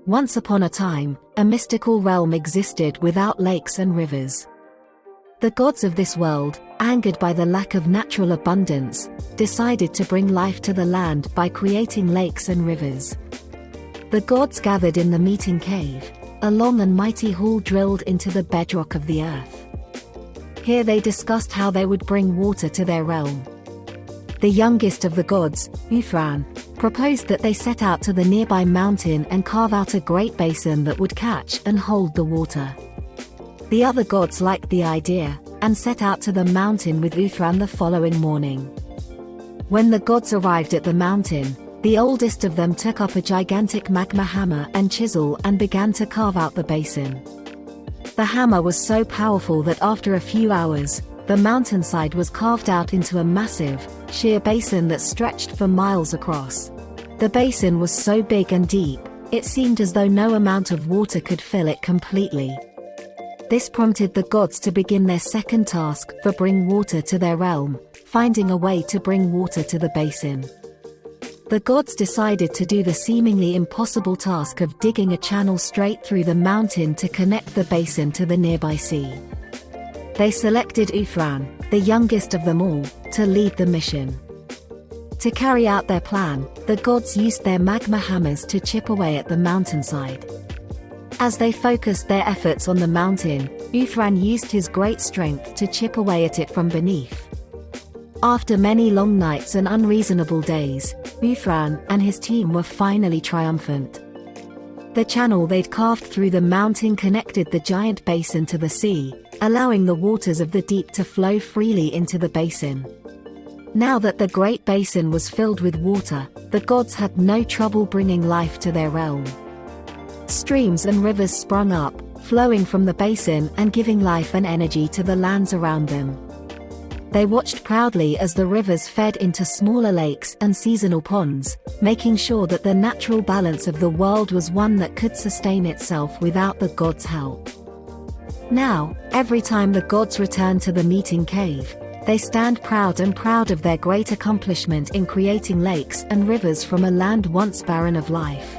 Once upon a time, a mystical realm existed without lakes and rivers. The gods of this world, angered by the lack of natural abundance, decided to bring life to the land by creating lakes and rivers. The gods gathered in the meeting cave, a long and mighty hall drilled into the bedrock of the earth. Here they discussed how they would bring water to their realm. The youngest of the gods, Uthran, proposed that they set out to the nearby mountain and carve out a great basin that would catch and hold the water. The other gods liked the idea, and set out to the mountain with Uthran the following morning. When the gods arrived at the mountain, the oldest of them took up a gigantic magma hammer and chisel and began to carve out the basin. The hammer was so powerful that after a few hours, the mountainside was carved out into a massive, sheer basin that stretched for miles across. The basin was so big and deep, it seemed as though no amount of water could fill it completely. This prompted the gods to begin their second task for bring water to their realm, finding a way to bring water to the basin. The gods decided to do the seemingly impossible task of digging a channel straight through the mountain to connect the basin to the nearby sea. They selected Uthran, the youngest of them all, to lead the mission. To carry out their plan, the gods used their magma hammers to chip away at the mountainside. As they focused their efforts on the mountain, Uthran used his great strength to chip away at it from beneath. After many long nights and unreasonable days, Uthran and his team were finally triumphant. The channel they'd carved through the mountain connected the giant basin to the sea, allowing the waters of the deep to flow freely into the basin. Now that the great basin was filled with water, the gods had no trouble bringing life to their realm. Streams and rivers sprung up, flowing from the basin and giving life and energy to the lands around them. They watched proudly as the rivers fed into smaller lakes and seasonal ponds, making sure that the natural balance of the world was one that could sustain itself without the gods' help. Now, every time the gods return to the meeting cave, they stand proud of their great accomplishment in creating lakes and rivers from a land once barren of life.